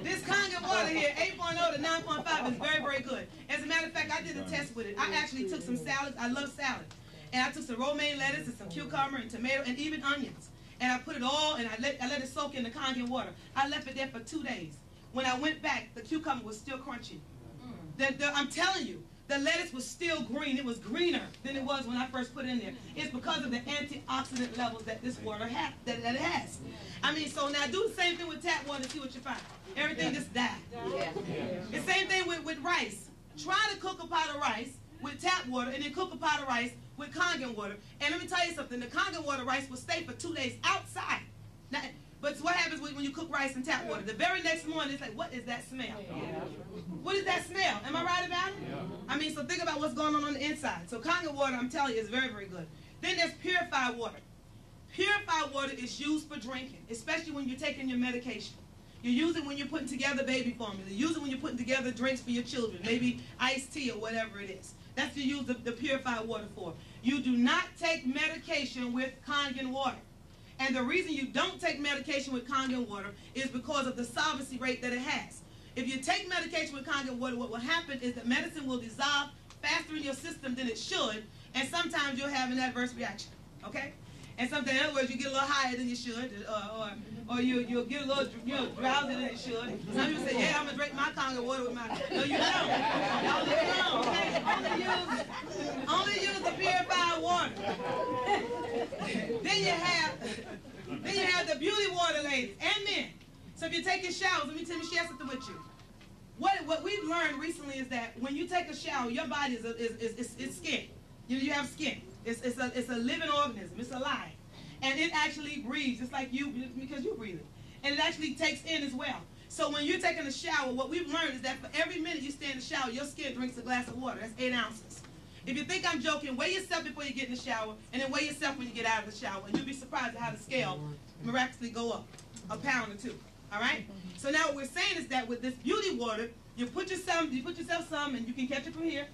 this Kangen water here, 8.0 to 9.5 is very, very good. As a matter of fact, I did a test with it. I actually took some salads. I love salad. And I took some romaine lettuce and some cucumber and tomato and even onions. And I put it all, and I let it soak in the Kangen water. I left it there for 2 days. When I went back, the cucumber was still crunchy. I'm telling you, the lettuce was still green. It was greener than it was when I first put it in there. It's because of the antioxidant levels that this water has, that it has. I mean, so now do the same thing with tap water and see what you find. Everything just died. The same thing with rice. Try to cook a pot of rice with tap water and then cook a pot of rice with Kangen water. And let me tell you something. The Kangen water rice will stay for 2 days outside. Now, but what happens when you cook rice in tap water? The very next morning, it's like, what is that smell? What is that smell? Am I right about it? I mean, so think about what's going on the inside. So Kangen water, I'm telling you, is very, very good. Then there's purified water. Purified water is used for drinking, especially when you're taking your medication. You use it when you're putting together baby formula. You use it when you're putting together drinks for your children, maybe iced tea or whatever it is. That's to use the purified water for. You do not take medication with Kangen water. And the reason you don't take medication with Kangen water is because of the solvency rate that it has. If you take medication with Kangen water, what will happen is that medicine will dissolve faster in your system than it should, and sometimes you'll have an adverse reaction, okay? And sometimes, in other words, you get a little higher than you should, or you'll get a little drowsy than you should. Some people say, yeah, I'm going to drink my Kangen water with my... No, you don't. Y'all leave it alone, okay? Only use the purified water. Then you have the beauty water, ladies and men. So if you're taking showers, let me share something with you. What we've learned recently is that when you take a shower, your body is skin. You have skin. It's a living organism. It's alive. And it actually breathes. It's like you, because you breathe it. And it actually takes in as well. So when you're taking a shower, what we've learned is that for every minute you stay in the shower, your skin drinks a glass of water. That's 8 ounces. If you think I'm joking, weigh yourself before you get in the shower, and then weigh yourself when you get out of the shower. And you'll be surprised at how the scale miraculously go up a pound or 2. All right? So now what we're saying is that with this beauty water, you put yourself some, and you can catch it from here.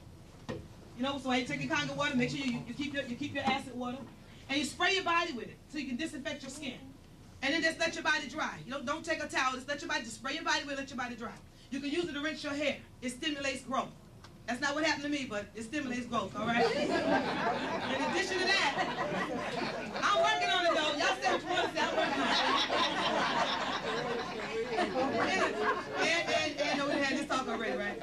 You know, so while you're taking Kangen water, make sure you keep your acid water, and you spray your body with it so you can disinfect your skin. And then just let your body dry. You know, don't take a towel. Just let your body, just spray your body with it, let your body dry. You can use it to rinse your hair. It stimulates growth. That's not what happened to me, but it stimulates growth, all right? In addition to that, I'm working on it, though. Y'all said what you want to say. I'm working on it. And we had this talk already, right?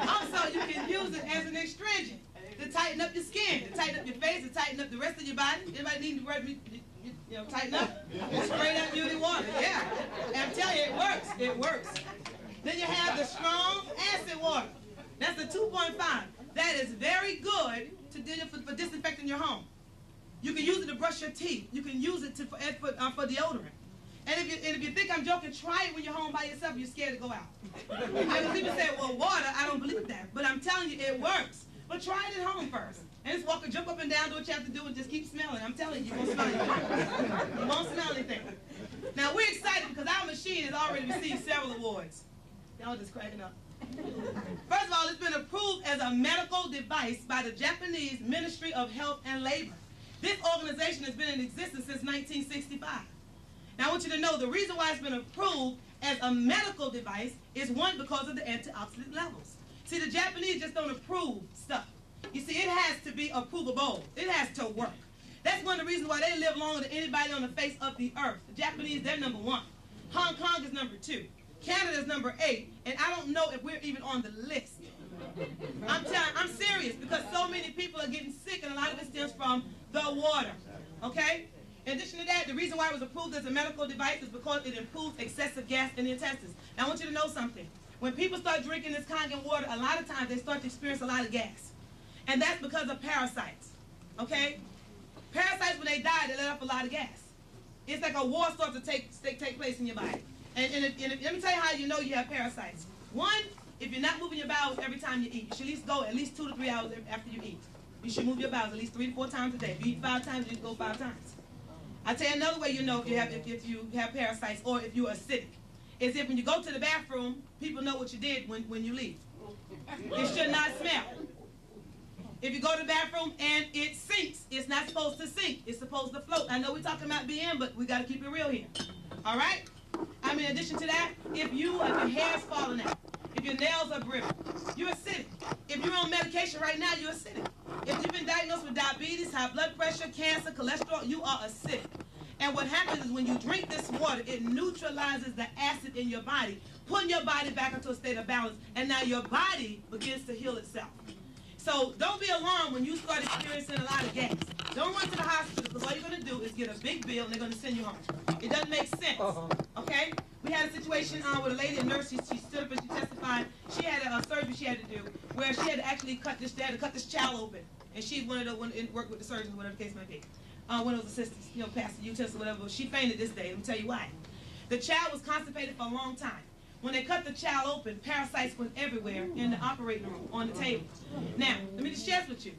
Also, you can use it as an astringent to tighten up your skin, to tighten up your face, to tighten up the rest of your body. Anybody need to tighten up? Spray that beauty water, yeah. And I'm telling you, it works. It works. Then you have the strong acid water. That's the 2.5. That is very good for disinfecting your home. You can use it to brush your teeth. You can use it for deodorant. And if you think I'm joking, try it when you're home by yourself. You're scared to go out. And people say, well, water, I don't believe that. But I'm telling you, it works. But try it at home first. And just jump up and down, do what you have to do, and just keep smelling. I'm telling you, you won't smell anything. You won't smell anything. Now, we're excited because our machine has already received several awards. Y'all just cracking up. First of all, it's been approved as a medical device by the Japanese Ministry of Health and Labor. This organization has been in existence since 1965. Now, I want you to know the reason why it's been approved as a medical device is, one, because of the antioxidant levels. See, the Japanese just don't approve stuff. You see, it has to be approvable. It has to work. That's one of the reasons why they live longer than anybody on the face of the earth. The Japanese, they're number 1. Hong Kong is number 2. Canada is number 8, and I don't know if we're even on the list. I'm serious, because so many people are getting sick, and a lot of it stems from the water, okay? In addition to that, the reason why it was approved as a medical device is because it improves excessive gas in the intestines. Now, I want you to know something. When people start drinking this Kangen water, a lot of times they start to experience a lot of gas, and that's because of parasites, okay? Parasites, when they die, they let off a lot of gas. It's like a war starts to take place in your body. And let me tell you how you know you have parasites. 1, if you're not moving your bowels every time you eat, you should at least go at least 2 to 3 hours after you eat. You should move your bowels at least 3 to 4 times a day. If you eat 5 times, you should go 5 times. I'll tell you another way you know if you have parasites or if you're acidic. Is if when you go to the bathroom, people know what you did when you leave. It should not smell. If you go to the bathroom and it sinks, it's not supposed to sink. It's supposed to float. I know we're talking about BM, but we got to keep it real here. All right? I mean, in addition to that, if your hair's falling out, if your nails are brittle, you're acidic. If you're on medication right now, you're acidic. If you've been diagnosed with diabetes, high blood pressure, cancer, cholesterol, you are acidic. And what happens is when you drink this water, it neutralizes the acid in your body, putting your body back into a state of balance, and now your body begins to heal itself. So don't be alarmed when you start experiencing a lot of gas. Don't run to the hospital, because all you're going to do is get a big bill and they're going to send you home. It doesn't make sense, okay? We had a situation with a lady, a nurse, she stood up and she testified. She had a surgery she had to do where she had to actually cut this child open. And she's one of the one worked with the surgeons, whatever the case might be. One of those assistants, Pastor Utess or whatever. She fainted this day. Let me tell you why. The child was constipated for a long time. When they cut the child open, parasites went everywhere in the operating room, on the table. Now, let me just share this with you.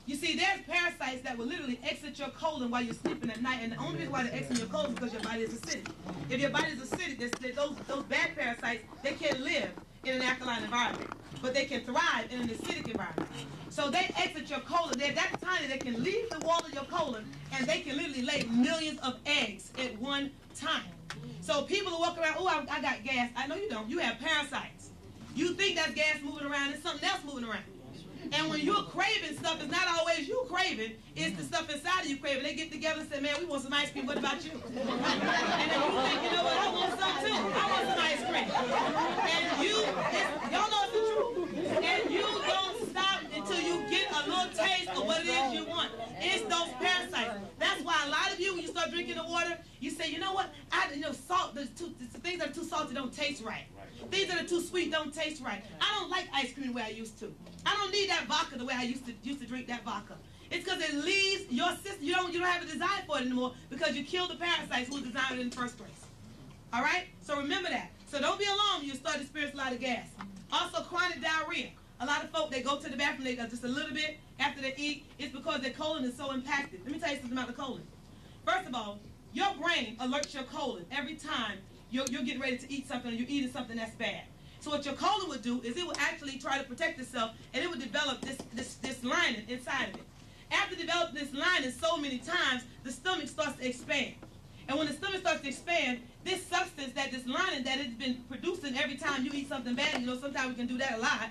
You see, there's parasites that will literally exit your colon while you're sleeping at night, and the only reason why they're exiting your colon is because your body is acidic. If your body is acidic, those bad parasites, they can't live in an alkaline environment, but they can thrive in an acidic environment. So they exit your colon. They're that tiny, they can leave the wall of your colon, and they can literally lay millions of eggs at one time. So people who walk around, oh, I got gas. I know you don't. You have parasites. You think that's gas moving around, it's something else moving around. And when you're craving stuff, it's not always you craving, it's the stuff inside of you craving. They get together and say, man, we want some ice cream, what about you? And then you think, you know what, I want some too. I want some ice cream. And y'all know it's the truth. And you don't stop until you get a little taste of what it is you want. It's those parasites. That's why a lot of you, when you start drinking the water, you say, you know what, salt, the things that are too salty don't taste right. Things that are too sweet don't taste right. I don't like ice cream the way I used to. I don't need that vodka the way I used to drink that vodka. It's because it leaves your system. You don't have a desire for it anymore because you killed the parasites who designed it in the first place. All right? So remember that. So don't be alarmed when you start to experience a lot of gas. Also, chronic diarrhea. A lot of folk, they go to the bathroom, they go just a little bit after they eat. It's because their colon is so impacted. Let me tell you something about the colon. First of all, your brain alerts your colon every time you're getting ready to eat something or you're eating something that's bad. So what your colon would do is it would actually try to protect itself, and it would develop this lining inside of it. After developing this lining so many times, the stomach starts to expand. And when the stomach starts to expand, this substance, this lining that it's been producing every time you eat something bad, you know, sometimes we can do that a lot,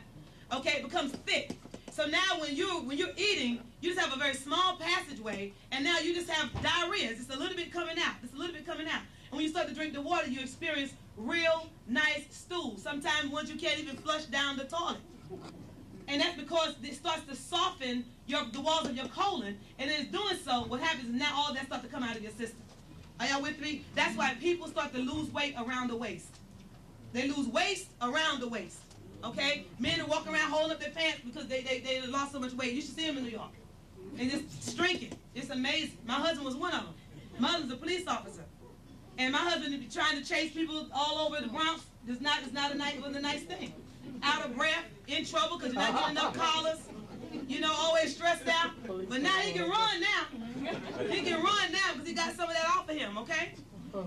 okay, it becomes thick. So now when you're eating, you just have a very small passageway, and now you just have diarrhea. It's just a little bit coming out. It's a little bit coming out. And when you start to drink the water, you experience real nice stools. Sometimes ones you can't even flush down the toilet. And that's because it starts to soften the walls of your colon. And in doing so, what happens is now all that starts to come out of your system. Are y'all with me? That's why people start to lose weight around the waist. They lose waist around the waist. Okay? Men are walking around holding up their pants because they lost so much weight. You should see them in New York. And just shrinking. It's amazing. My husband was one of them. My husband's a police officer. And my husband would be trying to chase people all over the Bronx. It's not a nice thing. Out of breath, in trouble because you're not getting enough collars. You know, always stressed out. But now he can run now. He can run now because he got some of that off of him, okay?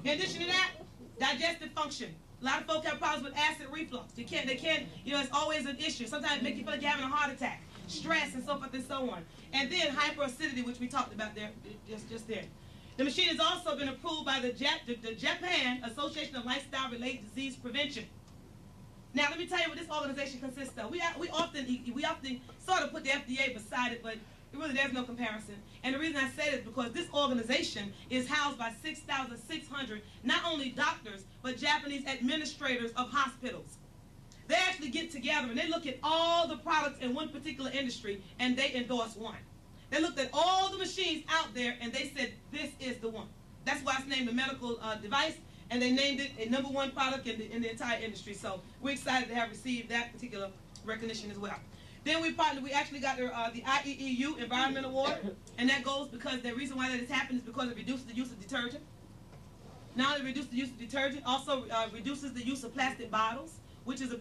In addition to that, digestive function. A lot of folks have problems with acid reflux. They can't, you know, it's always an issue. Sometimes it makes you feel like you're having a heart attack. Stress and so forth and so on. And then hyperacidity, which we talked about there, just there. The machine has also been approved by the Japan Association of Lifestyle-Related Disease Prevention. Now, let me tell you what this organization consists of. We often sort of put the FDA beside it, but really there's no comparison. And the reason I say this is because this organization is housed by 6,600, not only doctors, but Japanese administrators of hospitals. They actually get together and they look at all the products in one particular industry and they endorse one. They looked at all the machines out there and they said, this is the one. That's why it's named a medical device, and they named it a #1 product in the entire industry. So we're excited to have received that particular recognition as well. Then we actually got the IEEU Environment Award, and that goes because the reason why that has happened is because it reduces the use of detergent. Not only reduces the use of detergent, also reduces the use of plastic bottles, which is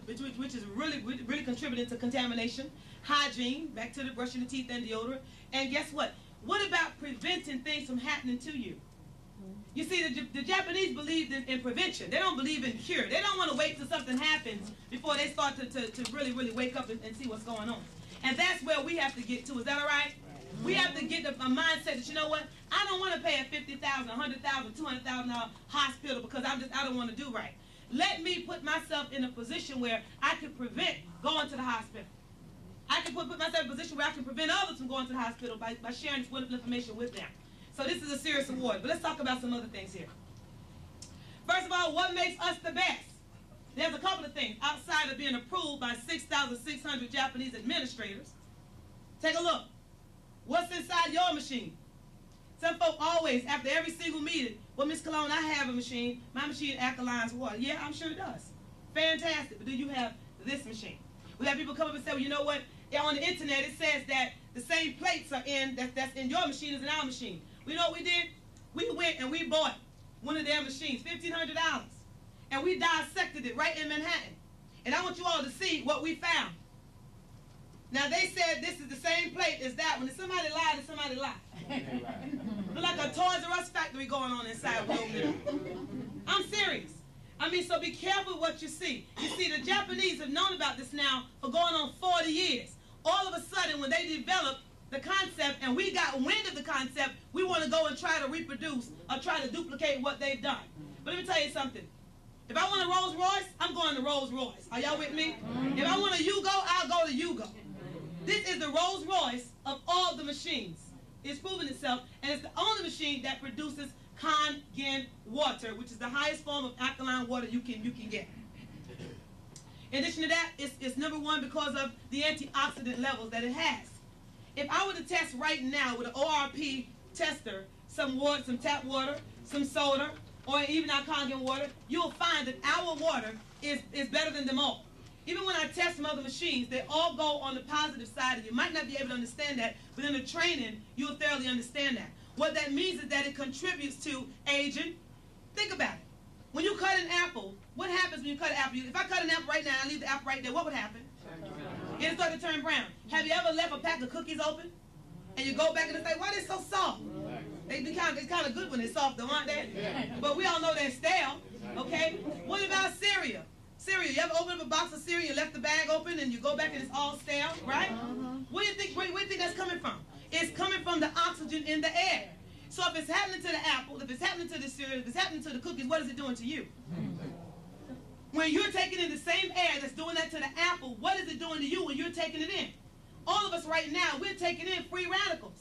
really contributing to contamination, hygiene, back to the brushing the teeth and deodorant. And guess what? What about preventing things from happening to you? You see, the Japanese believe in prevention. They don't believe in cure. They don't want to wait till something happens before they start to really wake up and see what's going on. And that's where we have to get to. Is that all right? We have to get a mindset that, you know what? I don't want to pay a $50,000, $100,000, $200,000 hospital because I don't want to do right. Let me put myself in a position where I can prevent going to the hospital. I can put myself in a position where I can prevent others from going to the hospital by sharing this wonderful information with them. So this is a serious award. But let's talk about some other things here. First of all, what makes us the best? There's a couple of things outside of being approved by 6,600 Japanese administrators. Take a look. What's inside your machine? Some folk always, after every single meeting, well, Ms. Cologne, I have a machine. My machine alkalines water. Yeah, I'm sure it does. Fantastic. But do you have this machine? We have people come up and say, well, you know what? Yeah, on the internet, it says that the same plates are that's in your machine as in our machine. We know what we did? We went and we bought one of their machines, $1,500. And we dissected it right in Manhattan. And I want you all to see what we found. Now, they said this is the same plate as that one. If somebody lied, if somebody lied. Look like a Toys R Us factory going on inside over there. I'm serious. I mean, so be careful what you see. You see, the Japanese have known about this now for going on 40 years. All of a sudden, started when they developed the concept and we got wind of the concept, we want to go and try to reproduce or try to duplicate what they've done. But let me tell you something. If I want a Rolls Royce, I'm going to Rolls Royce. Are y'all with me? If I want a Yugo, I'll go to Yugo. This is the Rolls Royce of all the machines. It's proven itself, and it's the only machine that produces Kangen water, which is the highest form of alkaline water you can get. In addition to that, it's number one because of the antioxidant levels that it has. If I were to test right now with an ORP tester, some water, some tap water, some soda, or even our Kangen water, you'll find that our water is better than them all. Even when I test some other machines, they all go on the positive side, and you might not be able to understand that, but in the training, you'll thoroughly understand that. What that means is that it contributes to aging. Think about it. When you cut an apple, what happens when you cut an apple? If I cut an apple right now, I leave the apple right there, what would happen? It'll start to turn brown. Have you ever left a pack of cookies open? And you go back and say, why are they so soft? It's kind of good when they're soft, though, aren't they? But we all know they're stale, okay? What about cereal? Cereal, you ever open up a box of cereal and left the bag open and you go back and it's all stale, right? Where do you think that's coming from? It's coming from the oxygen in the air. So if it's happening to the apple, if it's happening to the cereal, if it's happening to the cookies, what is it doing to you? When you're taking in the same air that's doing that to the apple, what is it doing to you when you're taking it in? All of us right now, we're taking in free radicals.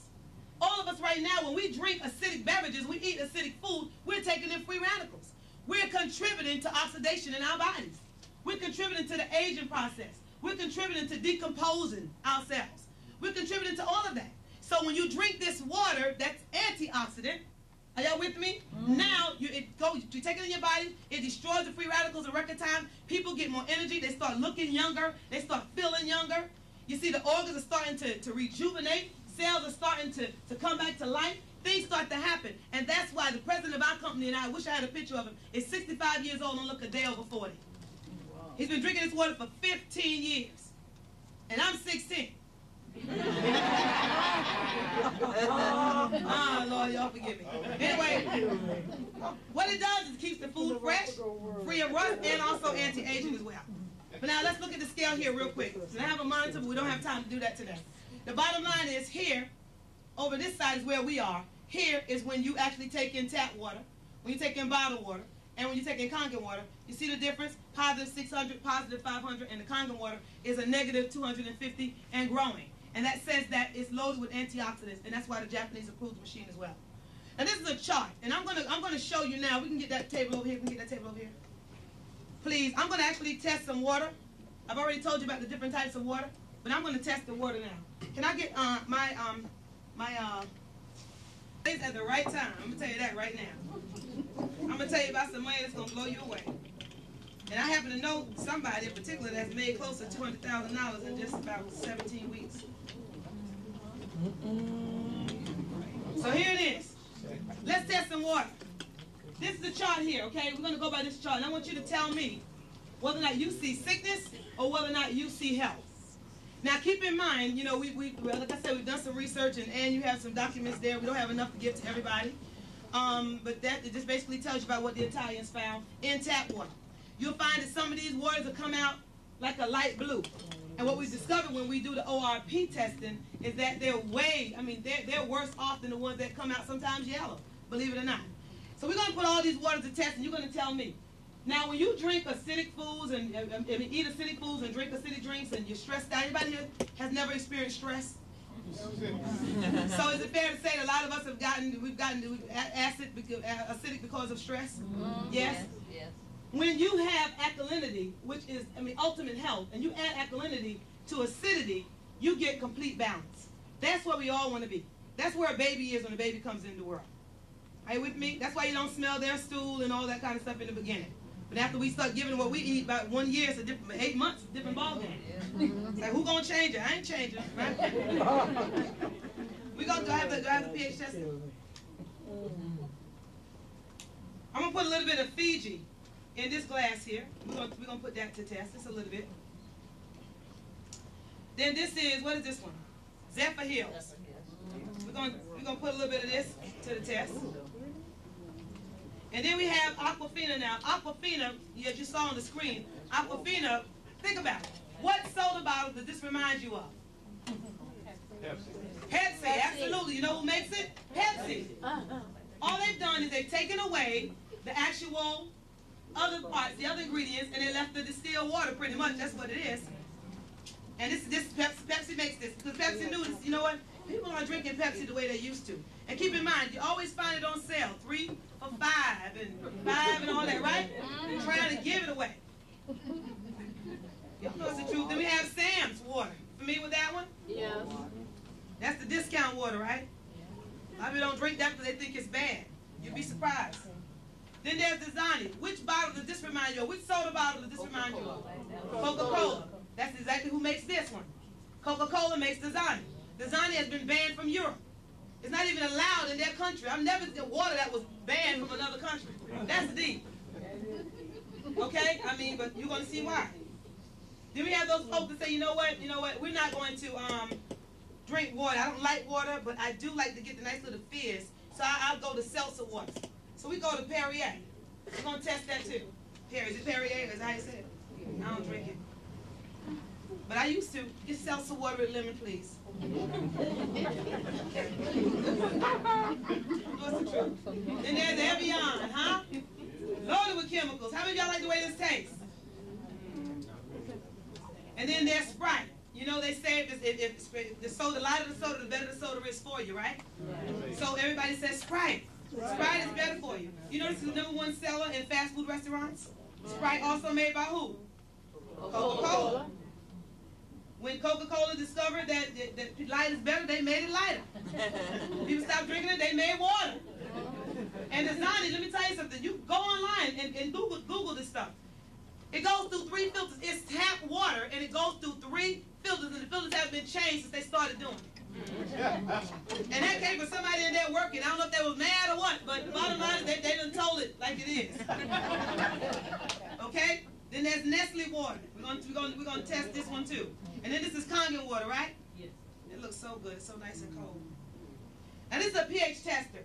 All of us right now, when we drink acidic beverages, we eat acidic food, we're taking in free radicals. We're contributing to oxidation in our bodies. We're contributing to the aging process. We're contributing to decomposing our cells. We're contributing to all of that. So when you drink this water that's antioxidant, are y'all with me? Now you take it in your body, it destroys the free radicals in record time. People get more energy, they start looking younger, they start feeling younger. You see the organs are starting to rejuvenate, cells are starting to come back to life. Things start to happen. And that's why the president of our company, and I wish I had a picture of him, is 65 years old and look a day over 40. He's been drinking this water for 15 years. And I'm 16. Lord, y'all forgive me. Anyway, what it does is it keeps the food fresh, free of rust, and also anti-aging as well. But now let's look at the scale here real quick. So I have a monitor, but we don't have time to do that today. The bottom line is here, over this side is where we are. Here is when you actually take in tap water, when you take in bottled water, and when you take in Kangen water. You see the difference? Positive 600, positive 500, and the Kangen water is a negative 250 and growing. And that says that it's loaded with antioxidants, and that's why the Japanese approved the machine as well. And this is a chart, and I'm gonna show you now. We can get that table over here. Can we get that table over here? Please, I'm gonna actually test some water. I've already told you about the different types of water, but I'm gonna test the water now. Can I get my things at the right time? I'm gonna tell you that right now. I'm gonna tell you about some money that's gonna blow you away. And I happen to know somebody in particular that's made close to $200,000 in just about 17 weeks. So here it is. Let's test some water. This is the chart here, okay? We're going to go by this chart. And I want you to tell me whether or not you see sickness or whether or not you see health. Now, keep in mind, you know, like I said, we've done some research, and you have some documents there. We don't have enough to give to everybody. But that it just basically tells you about what the Italians found in tap water. You'll find that some of these waters will come out like a light blue. And what we discovered when we do the ORP testing is that they're they're worse off than the ones that come out sometimes yellow, believe it or not. So we're going to put all these waters to test, and you're going to tell me. Now, when you drink acidic foods and eat acidic foods and drink acidic drinks and you're stressed out, anybody here has never experienced stress? So is it fair to say that a lot of us have gotten acidic because of stress? Yes? Yes. When you have alkalinity, which is, ultimate health, and you add alkalinity to acidity, you get complete balance. That's where we all want to be. That's where a baby is when a baby comes into the world. Are you with me? That's why you don't smell their stool and all that kind of stuff in the beginning. But after we start giving what we eat, about 1 year, it's a different, 8 months, a different ballgame. It's like, who gonna change it? I ain't changing, right? Do I have the pH test? I'm gonna put a little bit of Fiji in this glass here. We're gonna put that to test, just a little bit. Then this is, what is this one? Zephyr Hills. We're gonna put a little bit of this to the test. And then we have Aquafina now. Aquafina, as you saw on the screen, Aquafina, think about it. What soda bottle does this remind you of? Pepsi, absolutely. You know who makes it? Pepsi. All they've done is they've taken away the actual other parts, the other ingredients, and they left the distilled water pretty much. That's what it is. And this Pepsi makes this. Because Pepsi knew this. You know what? People aren't drinking Pepsi the way they used to. And keep in mind, you always find it on sale. 3 for $5 and all that, right? Trying to give it away. Y'all know it's the truth. Then we have Sam's water. Familiar with that one? Yes. That's the discount water, right? A lot of people don't drink that because they think it's bad. You'd be surprised. Then there's Dasani. Which bottle does this remind you of? Which soda bottle does this remind you of? Coca-Cola. That's exactly who makes this one. Coca-Cola makes Dasani. Dasani has been banned from Europe. It's not even allowed in their country. I've never seen water that was banned from another country. That's deep. Okay? I mean, but you're going to see why. Then we have those folks that say, you know what, we're not going to drink water. I don't like water, but I do like to get the nice little fizz. So I'll go to seltzer water. So we go to Perrier. We're going to test that too. Perrier, is it Perrier? Is that how you say it? I don't drink it. But I used to. Get seltzer water with lemon, please. What's the truth? Then there's Evian, huh? Loaded with chemicals. How many of y'all like the way this tastes? And then there's Sprite. You know they say if the soda, lighter the soda, the better the soda is for you, right? So everybody says Sprite. Sprite is better for you. You know this is the #1 seller in fast food restaurants? Sprite also made by who? Coca-Cola. When Coca-Cola discovered that light is better, they made it lighter. People stopped drinking it, they made water. And Dasani, let me tell you something. You go online and Google this stuff. It goes through 3 filters. It's tap water, and it goes through 3 filters, and the filters haven't been changed since they started doing it. And that came from somebody in there working. I don't know if they were mad or what, but the bottom line is they done told it like it is. Okay? Then there's Nestle water. We're gonna test this one too. And then this is Kangen water, right? Yes. It looks so good. It's so nice and cold. And this is a pH tester.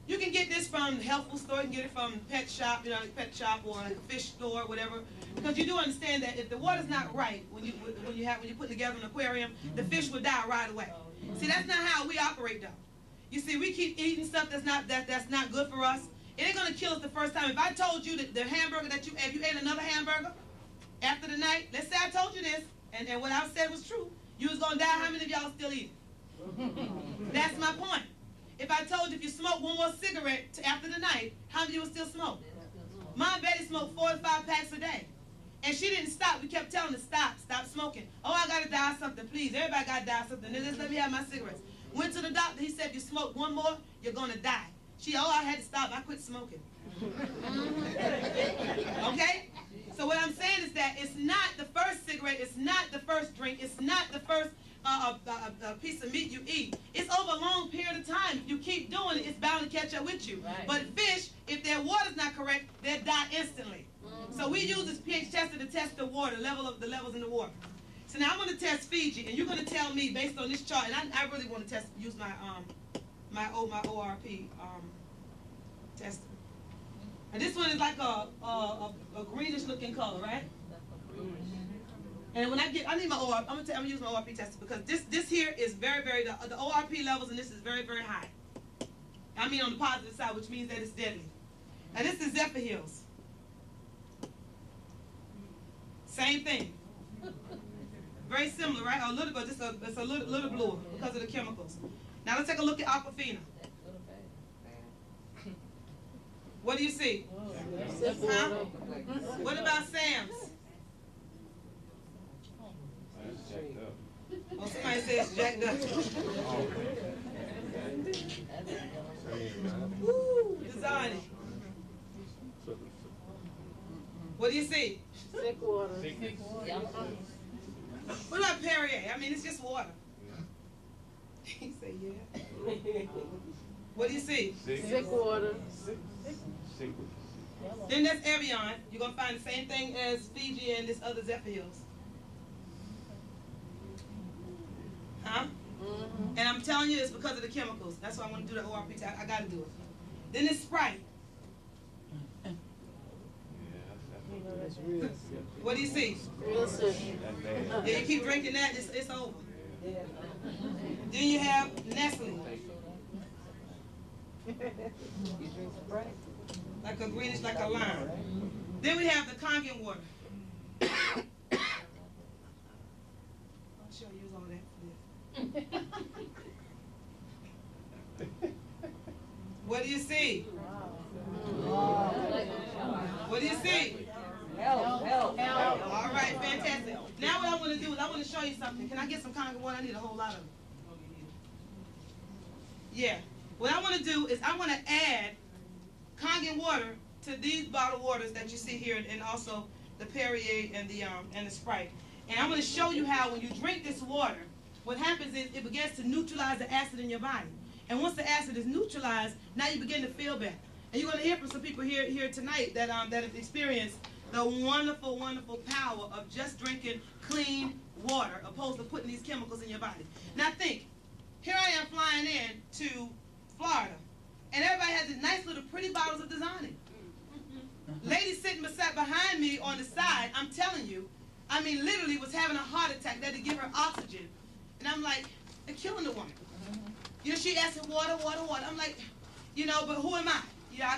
You can get this from the health food store. You can get it from pet shop, pet shop or like a fish store, whatever. Because you do understand that if the water's not right when you put together an aquarium, the fish will die right away. See, that's not how we operate though. You see, we keep eating stuff that's not good for us. It ain't gonna kill us the first time. If I told you that the hamburger that if you ate another hamburger after the night, let's say I told you this, and what I said was true, you was gonna die. How many of y'all still eating? That's my point. If I told you if you smoke one more cigarette after the night, how many of you will still smoke? Mom Betty smoked 4 to 5 packs a day. And she didn't stop. We kept telling her, stop smoking. Oh, I got to die of something, please. Everybody got to die of something. Then just let me have my cigarettes. Went to the doctor. He said, if you smoke one more, you're going to die. I had to stop. I quit smoking. Okay? So what I'm saying is that it's not the first cigarette. It's not the first drink. It's not the first a piece of meat you eat. It's over a long period of time. If you keep doing it, it's bound to catch up with you. Right. But fish, if their water's not correct, they'll die instantly. So we use this pH tester to test the water, the levels in the water. So now I'm going to test Fiji, and you're going to tell me based on this chart, and I really want to use my ORP tester. And this one is like a greenish looking color, right? And when I need my ORP, I'm gonna use my ORP tester because this here is very, very, the ORP levels in this is very, very high. I mean on the positive side, which means that it's deadly. And this is Zephyr Hills. Same thing. Very similar, right? A little, but it's a little bluer because of the chemicals. Now let's take a look at Aquafina. What do you see? Huh? What about Sam's? Oh, somebody says jacked up. Woo, designing. What do you see? Sick water. What about Perrier? I mean, it's just water. He said, yeah. What do you see? Sick water. Then there's Evian. You're going to find the same thing as Fiji and this other Zephyr Hills. Huh? Mm-hmm. And I'm telling you it's because of the chemicals. That's why I want to do the ORP test. I got to do it. Then it's Sprite. What do you see? Real sick. Yeah, you keep drinking that, it's over. a greenish, like a lime. Then we have the Kangen water. I'm sure you use all that for this. What do you see? What do you see? Help. All right, fantastic. Now what I want to do is I want to show you something. Can I get some Kangen water? I need a whole lot of them. Yeah. What I want to do is I want to add Kangen water to these bottled waters that you see here, and also the Perrier and the Sprite. And I'm going to show you how when you drink this water, what happens is it begins to neutralize the acid in your body. And once the acid is neutralized, now you begin to feel better. And you're going to hear from some people here tonight that that have experienced the wonderful, wonderful power of just drinking clean water opposed to putting these chemicals in your body. Now think, here I am flying in to Florida, and everybody has these nice little pretty bottles of Dasani. Lady sitting behind me on the side, I'm telling you, I mean literally was having a heart attack. They had to give her oxygen. And I'm like, they're killing the woman. You know, she asking water. I'm like, you know, but who am I? You know,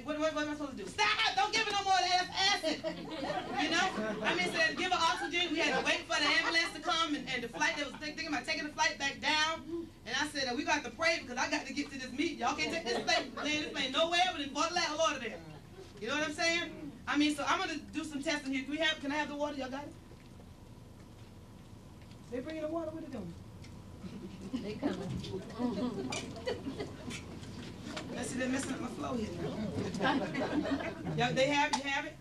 what am I supposed to do? Stop! Don't give her no more of that acid. You know? I mean, so they had to give her oxygen. We had to wait for the ambulance to come, and the flight, they was thinking about taking the flight back down. And I said, we got to pray because I got to get to this meeting. Y'all can't take this plane. This plane nowhere but in Fort Lauderdale. You know what I'm saying? I mean, so I'm going to do some testing here. Can I have the water? Y'all got it? They bringing the water? What are they doing? They coming. Let's see, they're messing up my flow here. Y'all, you have it?